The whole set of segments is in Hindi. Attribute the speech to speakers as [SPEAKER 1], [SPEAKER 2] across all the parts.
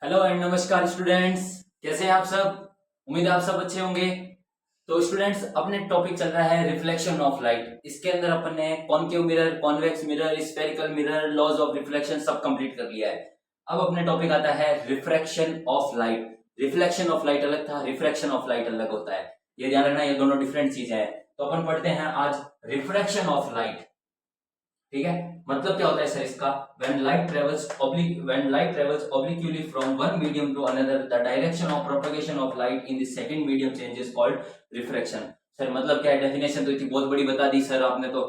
[SPEAKER 1] हेलो एंड नमस्कार स्टूडेंट्स। कैसे हैं आप सब? उम्मीद है आप सब अच्छे होंगे। तो स्टूडेंट्स, अपने टॉपिक चल रहा है रिफ्लेक्शन ऑफ लाइट। इसके अंदर अपन ने concave mirror, convex mirror, spherical mirror, laws of reflection सब कंप्लीट कर लिया है। अब अपने टॉपिक आता है refraction of light. Reflection of light अलग था, रिफ्रैक्शन ऑफ लाइट अलग होता है। ये ध्यान रखना, ये दोनों डिफरेंट चीजें हैं। तो अपन पढ़ते हैं आज रिफ्रैक्शन ऑफ लाइट। ठीक है, मतलब क्या होता है सर इसका? when light travels obliquely from one medium to another, the direction of propagation of light in the second medium change is called refraction. Sir मतलब क्या है? डेफिनेशन तो इतनी बहुत बड़ी बता दी सर आपने, तो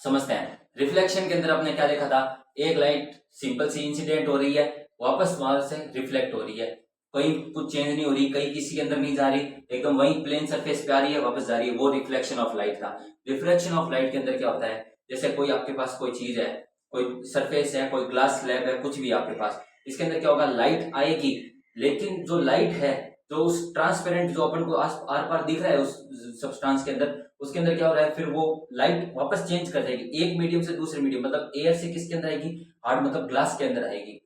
[SPEAKER 1] समझते हैं। रिफ्लेक्शन के अंदर आपने क्या देखा था? एक लाइट सिंपल सी इंसिडेंट हो रही है, वापस वहां से रिफ्लेक्ट हो रही है, कहीं कुछ चेंज नहीं हो रही, कहीं किसी के अंदर नहीं जा रही, एकदम वही प्लेन सरफेस पे आ रही है, वापस जा रही है, वो रिफ्लेक्शन ऑफ लाइट था। रिफ्लेक्शन ऑफ लाइट के अंदर क्या होता है? जैसे कोई आपके पास कोई चीज है, कोई सरफेस है, कोई ग्लास स्लैब है, कुछ भी आपके पास, इसके अंदर क्या होगा? लाइट आएगी, लेकिन जो लाइट है, जो उस ट्रांसपेरेंट जो अपन को आर पार दिख रहा है उस सब्सटेंस के अंदर, उसके अंदर क्या हो रहा है? फिर वो लाइट वापस चेंज कर जाएगी एक मीडियम से दूसरे मीडियम, मतलब एयर से किसके अंदर आएगी? हार्ड मतलब ग्लास के अंदर आएगी।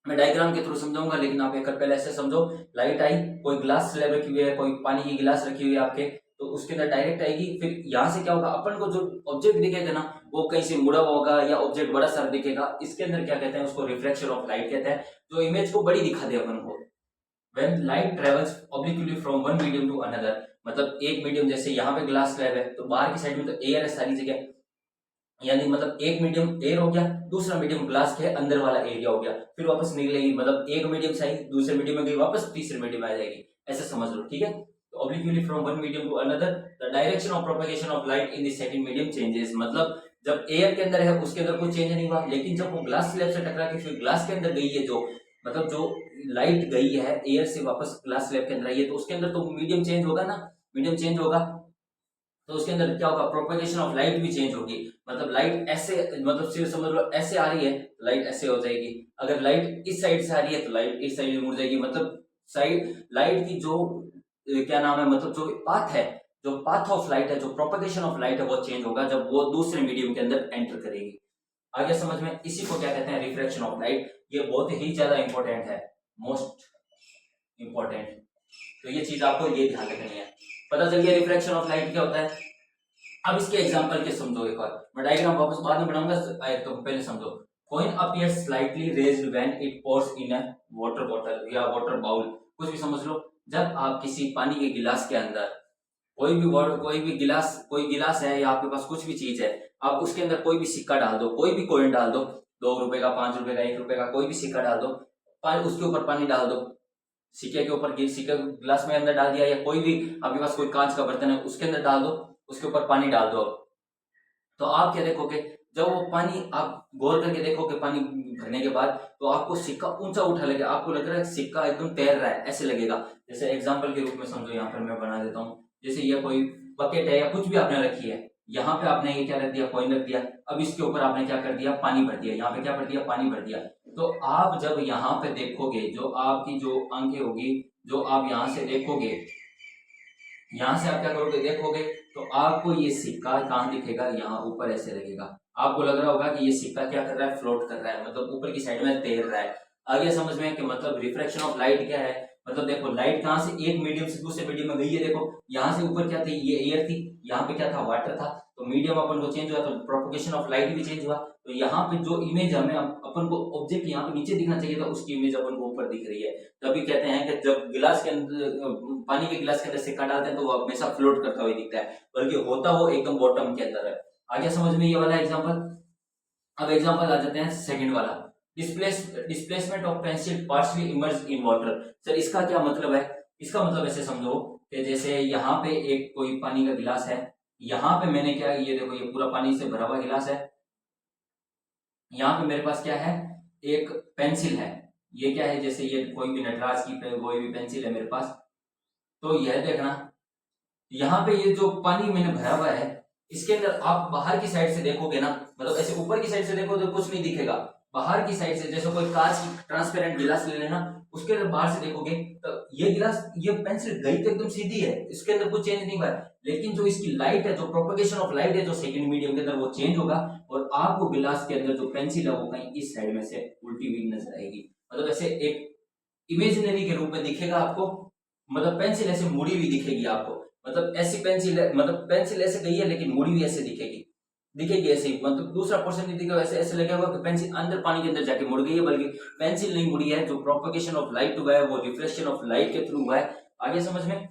[SPEAKER 1] मैं डायग्राम के थ्रू समझाऊंगा, लेकिन आप एक पहले ऐसे समझो। लाइट आई, कोई ग्लास स्लैब रखी हुई है, कोई पानी की गिलास रखी हुई है आपके, तो उसके अंदर डायरेक्ट आएगी। फिर यहाँ से क्या होगा? अपन को जो ऑब्जेक्ट दिखेगा ना, वो कहीं से मुड़ा हुआ होगा या ऑब्जेक्ट बड़ा सारा दिखेगा। इसके अंदर क्या कहते हैं? उसको रिफ्लेक्शन ऑफ लाइट कहते हैं, जो इमेज को बड़ी दिखा दे अपन को। when light travels obliquely from one medium to another, मतलब एक मीडियम, जैसे यहाँ पे ग्लास स्लैब है तो बाहर की साइड में तो एयर है सारी जगह, यानी मतलब एक मीडियम एयर हो गया, दूसरा मीडियम ग्लास के अंदर वाला एरिया हो गया, फिर वापस निकलेगी, मतलब एक मीडियम से आई, दूसरे मीडियम में गई, वापस तीसरे मीडियम में आ जाएगी, ऐसे समझ लो। ठीक है, तो obliquely from one medium to another, the direction of propagation of light in the second medium changes, मतलब जब एयर के अंदर है उसके अंदर कोई चेंज नहीं हुआ, लेकिन जब वो ग्लास स्लैब से टकरा के फिर ग्लास के अंदर गई है, जो मतलब जो लाइट गई है एयर से वापस ग्लास स्लैब के अंदर आई है, तो उसके अंदर तो मीडियम चेंज होगा ना, मीडियम चेंज होगा, तो उसके अंदर क्या होगा? प्रोपेगेशन ऑफ लाइट भी चेंज होगी। मतलब लाइट ऐसे, मतलब सिर्फ समझ लो ऐसे आ रही है, लाइट ऐसे हो जाएगी। अगर लाइट इस साइड से आ रही है तो लाइट इस साइड में मुड़ जाएगी, मतलब साइड लाइट की जो क्या नाम है, मतलब जो पाथ है, जो पाथ ऑफ लाइट है, जो प्रोपेगेशन ऑफ लाइट है, वो चेंज होगा जब वो दूसरे मीडियम के अंदर एंटर करेगी। आगे समझ में? इसी को क्या कहते हैं? Refraction of light. ये बहुत ही ज्यादा इंपॉर्टेंट है, मोस्ट इंपॉर्टेंट। तो ये चीज आपको ये ध्यान रखनी है। पता चल गया रिफ्रैक्शन ऑफ लाइट क्या होता है। अब इसके एग्जांपल के समझो एक बार, मैं डायग्राम वापस बाद में बनाऊंगा, तो पहले समझो। Coin appears slightly raised when it pores in a water bottle या वाटर बाउल, कुछ भी समझ लो। जब आप किसी पानी के गिलास के अंदर कोई गिलास है या आपके पास कुछ भी चीज है, आप उसके अंदर कोई भी सिक्का डाल दो, कोई भी कॉइन डाल दो, 2 रुपए का, 5 रुपए का, 1 रुपए का, कोई भी सिक्का डाल दो, उसके ऊपर पानी डाल दो, सिक्के के ऊपर, सिक्का गिलास में अंदर डाल दिया, या कोई भी आपके पास कोई कांच का बर्तन है उसके अंदर डाल दो, उसके ऊपर पानी डाल दो, तो आप क्या देखोगे? जब वो पानी आप गौर करके देखोगे पानी भरने के बाद, तो आपको सिक्का ऊंचा उठा लगेगा, आपको लग रहा है सिक्का एकदम तैर रहा है, ऐसे लगेगा। जैसे एग्जांपल के रूप में समझो, यहाँ पर मैं बना देता हूँ। जैसे ये कोई बकेट है या कुछ भी आपने रखी है, यहाँ पे आपने ये क्या रख दिया? कॉइन रख दिया। अब इसके ऊपर आपने क्या कर दिया? पानी भर दिया। यहाँ पे क्या भर दिया? पानी भर दिया। तो आप जब यहाँ पे देखोगे, जो आपकी जो आंखें होगी, जो आप यहाँ से देखोगे, यहाँ से आप क्या करोगे? देखोगे तो आपको ये सिक्का कहाँ दिखेगा? यहाँ ऊपर ऐसे लगेगा। आपको लग रहा होगा कि ये सिक्का क्या कर रहा है? फ्लोट कर रहा है, मतलब ऊपर की साइड में तैर रहा है। आगे समझ में कि मतलब रिफ्रैक्शन ऑफ लाइट क्या है? मतलब देखो, लाइट कहाँ से एक मीडियम से दूसरे मीडियम में गई है। देखो यहाँ से ऊपर क्या थी? ये एयर थी, यहाँ पे क्या था? वाटर था। तो मीडियम अपन को चेंज हुआ तो प्रोपोगेशन ऑफ लाइट भी चेंज हुआ। तो यहाँ पे जो इमेज हमें अपन को ऑब्जेक्ट यहाँ पे नीचे दिखना चाहिए था, उसकी इमेज अपन को ऊपर दिख रही है। तभी कहते हैं कि जब गिलास के अंदर, पानी के गिलास के अंदर सिक्का डालते हैं तो वो हमेशा फ्लोट करता हुआ दिखता है, बल्कि होता वो एकदम बॉटम के अंदर है। आगे समझ में ये वाला एग्जांपल। अब एग्जांपल आ जाते हैं सेकंड वाला। Displacement of pencil partially emerge in water. Sir इसका क्या मतलब है? इसका मतलब ऐसे समझो कि जैसे यहाँ पे एक कोई पानी का गिलास है, यहाँ पे मैंने क्या, ये देखो ये पूरा पानी से भरा हुआ गिलास है, यहाँ पे मेरे पास क्या है? एक पेंसिल है। ये क्या है? जैसे ये कोई भी नटराज की कोई भी पेंसिल है मेरे पास। तो यह देखना, यहाँ पे ये जो पानी मैंने भरा हुआ है, इसके अंदर आप बाहर की साइड से देखोगे ना, मतलब ऐसे ऊपर की साइड से देखो तो कुछ नहीं दिखेगा। बाहर की साइड से, जैसे कोई कांच की ट्रांसपेरेंट गिलास ले लेना, उसके अंदर बाहर से देखोगे तो ये गिलास, ये पेंसिल गई तो एकदम सीधी है, इसके अंदर कुछ चेंज नहीं हुआ है, लेकिन जो इसकी लाइट है, जो प्रोपोगेशन ऑफ लाइट है, जो सेकंड मीडियम के अंदर, वो चेंज होगा, और आपको गिलास के अंदर जो पेंसिल है वो कहीं इस साइड में से उल्टी हुई नजर आएगी। मतलब ऐसे एक इमेजिनरी के रूप में दिखेगा आपको, मतलब पेंसिल ऐसे मुड़ी हुई दिखेगी आपको, मतलब ऐसी पेंसिल है, मतलब पेंसिल ऐसे गई है लेकिन मुड़ी हुई ऐसे दिखेगी, दिखेगी ऐसे ही, मतलब दूसरा पोर्शन नहीं दिखेगा, ऐसे ऐसे लगेगा कि पेंसिल अंदर पानी के अंदर जाके मुड़ गई है, बल्कि पेंसिल नहीं मुड़ी है, जो प्रोपगेशन ऑफ लाइट हुआ है वो रिफ्लेक्शन ऑफ लाइट के थ्रू हुआ है। आगे समझ में।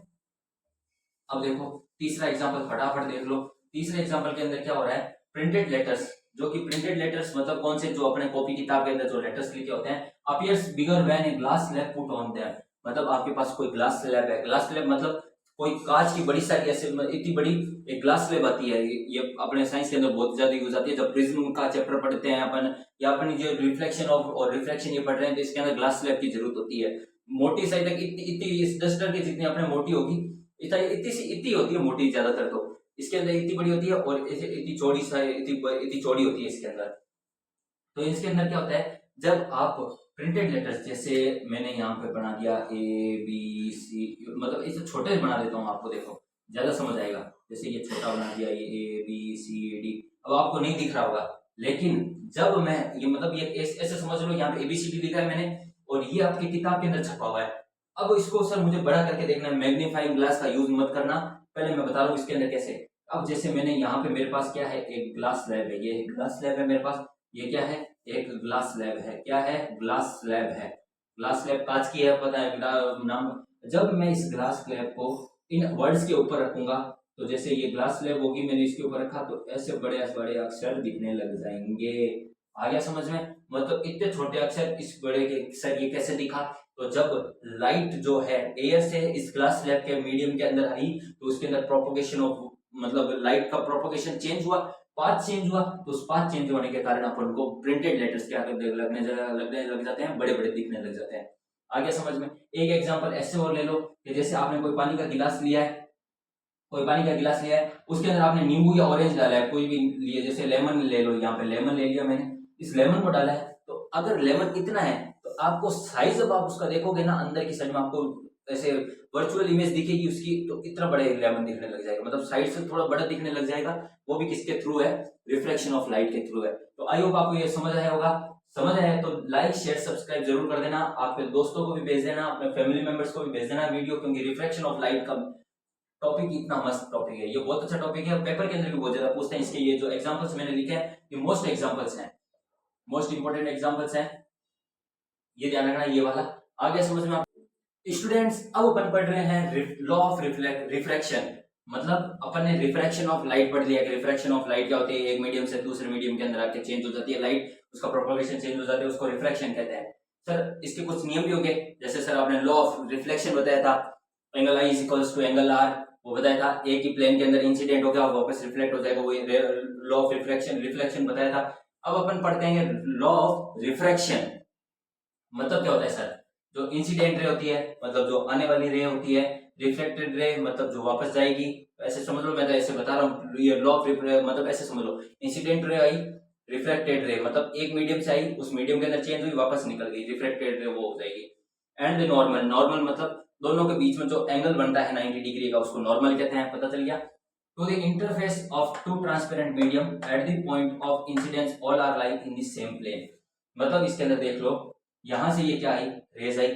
[SPEAKER 1] अब देखो तीसरा एग्जांपल फटाफट देख लो। तीसरे एग्जांपल के अंदर क्या हो रहा है, प्रिंटेड लेटर्स, जो कि प्रिंटेड लेटर्स मतलब कौन से, जो अपने कॉपी किताब के अंदर जो लेटर्स लिखे होते हैं, appears bigger when a glass slab put on their, मतलब आपके पास कोई ग्लास स्लैब है, ग्लास स्लैब मतलब कोई कांच की बड़ी सारी ऐसे इतनी बड़ी एक ग्लास स्लैब आती है, ये अपने साइंस के अंदर बहुत ज्यादा यूज आती है, जब प्रिज्म का चैप्टर पढ़ते हैं अपन, या अपनी जो रिफ्लेक्शन ऑफ और रिफ्लेक्शन ये पढ़ रहे हैं, तो इसके अंदर ग्लास स्लैब की जरूरत होती है। मोटी साइड तक इतनी इस डस्टर के जितनी अपने मोटी होगी, इतनी होती है मोटी ज्यादातर, तो इसके अंदर इतनी बड़ी होती है, और इतनी चौड़ी इतनी चौड़ी होती है इसके अंदर। तो इसके अंदर क्या होता है, जब आप प्रिंटेड लेटर्स, जैसे मैंने यहाँ पे बना दिया ABC, मतलब इसे छोटे बना देता हूँ आपको, देखो ज्यादा समझ आएगा। जैसे ये छोटा बना दिया, ये ABCD, अब आपको नहीं दिख रहा होगा, लेकिन जब मैं ये मतलब ये ऐसे समझ लो, यहाँ पे ABCD लिखा है मैंने, और ये आपकी किताब के अंदर छपा हुआ है। अब इसको सर मुझे बड़ा करके देखना है, मैग्नीफाइंग ग्लास का यूज मत करना, पहले मैं बता रहा हूँ इसके अंदर कैसे। अब जैसे मैंने यहाँ पे मेरे पास क्या है, एक ग्लास स्लैब है, ये ग्लास स्लैब है मेरे पास, ये क्या है, एक ग्लास स्लैब है, क्या है, ग्लास स्लैब है। ग्लास स्लैब कांच की है, पता है नाम। जब मैं इस ग्लास स्लैब को इन वर्ड्स के ऊपर रखूंगा, तो जैसे ये ग्लास स्लैब होगी, मैंने इसके ऊपर रखा, तो ऐसे बड़े बड़े अक्षर दिखने लग जाएंगे। आ गया समझ में, मतलब इतने छोटे अक्षर इस बड़े के, सर ये कैसे दिखा, तो जब लाइट जो है एयर से इस ग्लास स्लैब के मीडियम के अंदर आई, तो उसके अंदर प्रोपोगेशन ऑफ, मतलब लाइट का प्रोपोगेशन चेंज हुआ, पाथ चेंज हुआ, तो उस पाथ चेंज होने के कारण अपन को प्रिंटेड लेटर्स क्या लगने लग जाते हैं, बड़े बड़े दिखने लग जाते हैं। आगे समझ में। एक एग्जांपल ऐसे और ले लो कि जैसे आपने कोई पानी का गिलास लिया है, कोई पानी का गिलास लिया है, उसके अंदर आपने नींबू या ऑरेंज डाला है, कोई भी लिए, जैसे लेमन ले लो, यहाँ पे लेमन ले लिया मैंने, इस लेमन को डाला है, तो अगर लेमन इतना है, तो आपको साइज, जब आप उसका देखोगे ना अंदर की साइड में, आपको ऐसे वर्चुअल इमेज दिखेगी उसकी, तो इतना बड़ा लेमन दिखने लग जाएगा, मतलब साइड से थोड़ा बड़ा दिखने लग जाएगा। वो भी किसके थ्रू है, रिफ्लेक्शन ऑफ लाइट के थ्रू है। तो आई होप आपको ये समझ आया होगा। समझ आया है तो लाइक शेयर सब्सक्राइब जरूर कर देना, आपके दोस्तों को भी भेज देना, अपने फैमिली मेंबर्स को भी भेज देना वीडियो, क्योंकि रिफ्लेक्शन ऑफ लाइट का टॉपिक इतना मस्त टॉपिक है, ये बहुत अच्छा टॉपिक है, पेपर के अंदर भी बहुत ज्यादा पूछते हैं इसके। ये जो एग्जांपल्स मैंने लिखे हैं, ये मोस्ट एग्जांपल्स हैं, मोस्ट इंपोर्टेंट एग्जांपल्स हैं, ये ध्यान रखना ये वाला। आगे समझ में। स्टूडेंट्स अब अपन पढ़ रहे हैं लॉ ऑफ रिफ्रैक्शन, मतलब अपन ने रिफ्रैक्शन ऑफ लाइट पढ़ लिया कि रिफ्रैक्शन ऑफ लाइट क्या होती है, एक मीडियम से दूसरे मीडियम के अंदर आके चेंज हो जाती है लाइट, उसका प्रोपगेशन चेंज हो जाता है, उसको रिफ्रैक्शन कहते हैं। सर इसके कुछ नियम भी होंगे, जैसे सर आपने लॉ ऑफ रिफ्लेक्शन बताया था, angle I is equals to angle R, वो बताया था, एक ही प्लेन के अंदर इंसिडेंट हो गया वापस रिफ्लेक्ट हो जाएगा, वो लॉ ऑफ रिफ्लेक्शन बताया था। अब अपन पढ़ते हैं लॉ ऑफ रिफ्रैक्शन, मतलब क्या होता है सर, जो इंसिडेंट रे होती है, मतलब जो आने वाली रे होती है, रिफ्लेक्टेड रे मतलब जो वापस जाएगी, ऐसे समझ लो, मैं तो ऐसे बता रहा हूँ, ये लॉ ऑफ मतलब ऐसे समझ लो, इंसिडेंट रे आई, रिफ्लेक्टेड रे मतलब एक मीडियम से आई, उस मीडियम के अंदर चेंज हुई, वापस निकल गई, रिफ्लेक्टेड रे वो हो जाएगी। एंड द नॉर्मल, नॉर्मल मतलब दोनों के बीच में जो एंगल बनता है 90 डिग्री का, उसको नॉर्मल कहते हैं, पता चल गया। To the interface of two transparent medium at the point of incidence all are like in the same plane, मतलब इसके अंदर देख लो, यहां से ये क्या आई, रेज आई,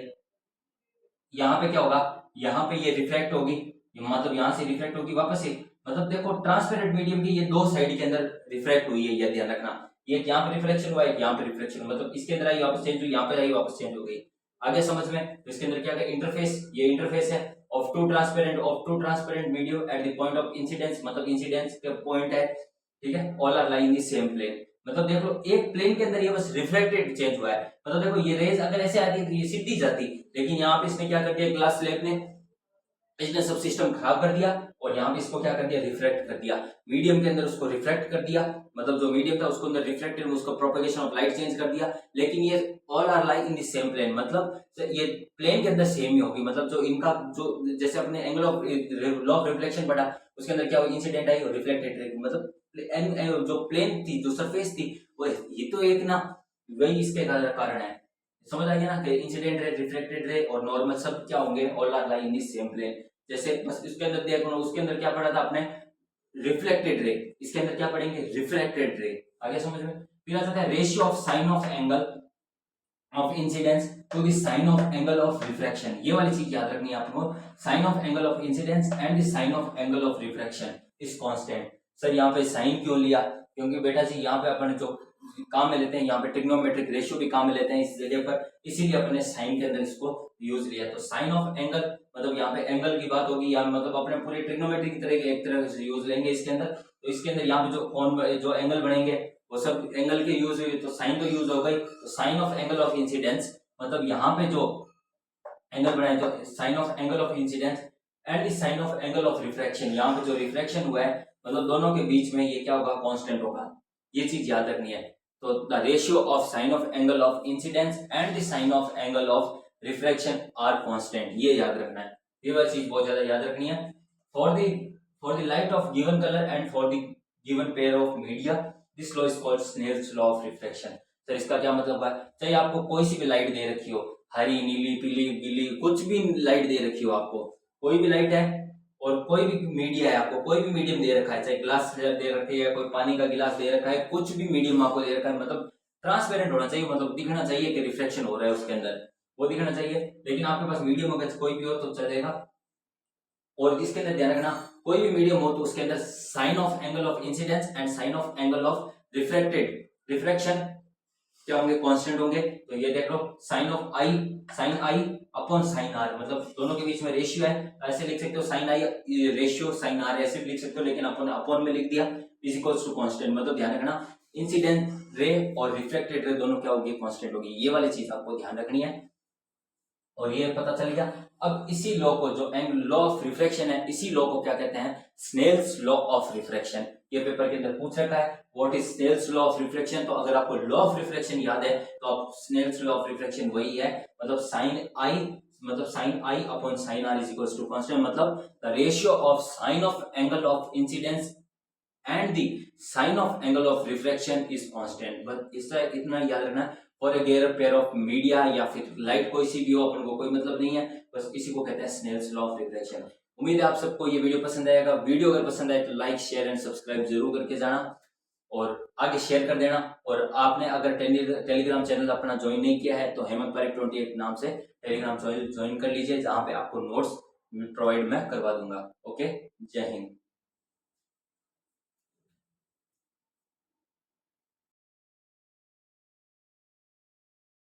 [SPEAKER 1] यहाँ पे क्या होगा, यहाँ पे ये रिफ्लेक्ट होगी, मतलब यहाँ से रिफ्लेक्ट होगी वापस से, मतलब देखो ट्रांसपेरेंट मीडियम की ये दो साइड के अंदर रिफ्लेक्ट हुई है, ये ध्यान रखना, ये यहाँ पे रिफ्लेक्शन हुआ है, यहाँ पे रिफ्लेक्शन, मतलब इसके अंदर आई वापस चेंज हुई, यहाँ पे आई वापस चेंज हो गई। आगे समझ में। तो इसके अंदर क्या है, इंटरफेस, ये इंटरफेस है of two transparent medium at the point of incidence, मतलब इंसिडेंस का पॉइंट है, ठीक है, all are lying in the same plane, मतलब देख लो एक प्लेन के अंदर ये बस रिफ्लेक्टेड चेंज हुआ है, मतलब देखो ये रेज अगर ऐसे आती तो ये सीधी जाती, लेकिन यहाँ पे इसने क्या कर दिया, ग्लास स्लैब ने इसने सब सिस्टम खराब कर दिया, और यहाँ पे इसको क्या कर दिया, रिफ्लेक्ट कर दिया, मीडियम के अंदर उसको रिफ्लेक्ट कर दिया, मतलब जो मीडियम था उसको अंदर रिफ्लेक्टेड, उसको प्रोपगेशन ऑफ लाइट चेंज कर दिया, लेकिन ये all are like in the same plane, मतलब ये प्लेन के अंदर सेम ही होगी, मतलब जो इनका जो जैसे अपने angle of law of reflection पढ़ा, उसके अंदर क्या हुआ, इंसिडेंट आई और रिफ्लेक्टेड, मतलब जो प्लेन थी, जो सरफेस थी, वो ये तो एक ना, वही इसके कारण है, समझ आ गया ना, कि इंसिडेंट रे, रिफ्लेक्टेड रे और नॉर्मल सब क्या होंगे, all are like in the same plane. जैसे बस इसके अंदर देखो, उसके अंदर क्या पढ़ा था आपने, रिफ्लेक्टेड रे, इसके अंदर क्या पढ़ेंगे, रिफ्लेक्टेड रे। आगे समझ में। फिर आ जाता है ratio of sine of angle, of incidence to the sine of angle of refraction. ये वाली चीज याद रखनी है आपको, sine of angle of incidence and the sine of angle of refraction is constant. Sir यहाँ पे साइन क्यों लिया? क्योंकि बेटा जी यहाँ पे अपन जो काम में लेते हैं, यहाँ पे ट्रिग्नोमेट्रिक रेशियो भी काम में लेते हैं इस जगह पर, इसीलिए अपने साइन के अंदर इसको यूज लिया। तो साइन ऑफ एंगल मतलब यहाँ पे एंगल की बात होगी, या मतलब अपने पूरे ट्रिग्नोमेट्री की तरह एक तरह से यूज लेंगे इसके अंदर। तो इसके अंदर यहाँ पे जो एंगल बनेंगे वो सब एंगल के यूज हुए, तो साइन तो यूज हो गई। तो sine of angle of incidence मतलब यहाँ पे जो एंगल बनाए, जो sine of angle of incidence and the sine of angle of refraction, यहाँ पे जो रिफ्रैक्शन हुआ है मतलब दोनों के बीच में ये क्या होगा, कांस्टेंट होगा। ये चीज याद रखनी है। तो the ratio of sine of angle of incidence and the sine of angle of refraction are constant, ये याद रखना है। ये वाली चीज बहुत ज्यादा याद रखनी है। For the light of given colour and for the given pair of media this law is called Snell's law of refraction. Sir इसका क्या मतलब है? चाहे आपको कोई सी भी लाइट दे रखी हो, हरी, नीली, पीली, गीली, कुछ भी लाइट दे रखी हो, आपको कोई भी लाइट है और कोई भी मीडिया है, आपको कोई भी मीडियम दे रखा है, चाहे ग्लास दे रखी है, कोई पानी का गिलास दे रखा है, कुछ भी मीडियम आपको दे रखा है, मतलब ट्रांसपेरेंट होना चाहिए, मतलब दिखना चाहिए कि रिफ्लेक्शन हो रहा है उसके अंदर, वो दिखना चाहिए। लेकिन आपके पास मीडियम अगर कोई भी हो तो चलेगा। और इसके अंदर ध्यान रखना, कोई भी मीडियम हो तो उसके अंदर sine of angle of incidence and sine of angle of refraction क्या होंगे, कांस्टेंट होंगे। तो ये देख लो, sine of I, sine I upon sine R, मतलब दोनों के बीच में रेशियो है, ऐसे लिख सकते हो sine I ratio sine R, ऐसे भी लिख सकते हो, लेकिन अपन अपॉन में लिख दिया, इज इक्वल्स टू कांस्टेंट। मतलब ध्यान रखना, इंसिडेंट रे और रिफ्लेक्टेड रे दोनों क्या होगी, कांस्टेंट होगी। ये वाली चीज आपको ध्यान रखनी है। और ये पता चल गया। अब इसी लॉ को, जो लॉ ऑफ रिफ्रैक्शन है, इसी लॉ को क्या कहते हैं, स्नेल्स लॉ ऑफ रिफ्रैक्शन। ये पेपर के अंदर पूछ रखा है, what is Snell's law of refraction. तो अगर आपको लॉ ऑफ रिफ्रैक्शन याद है तो आप स्नेल्स लॉ ऑफ रिफ्रैक्शन वही है, मतलब sine I upon sine R is equals to constant, मतलब the ratio of sine of angle of incidence and the sine of angle of refraction is constant. बस इसका इतना याद रखना, और a gear pair of media या फिर लाइट कोई सी भी हो, अपन को कोई मतलब नहीं है, बस इसी को कहते हैं स्नेल्स लॉ ऑफ रिफ्रैक्शन। उम्मीद है आप सबको ये वीडियो पसंद आएगा। वीडियो अगर पसंद आए तो लाइक, शेयर एंड सब्सक्राइब जरूर करके जाना और आगे शेयर कर देना। और आपने अगर टेलीग्राम चैनल अपना ज्वाइन नहीं किया है तो हेमंत पारिक 28 नाम से टेलीग्राम ज्वाइन कर लीजिए, जहां पे आपको नोट्स प्रोवाइड मैं करवा दूंगा। ओके, जय हिंद।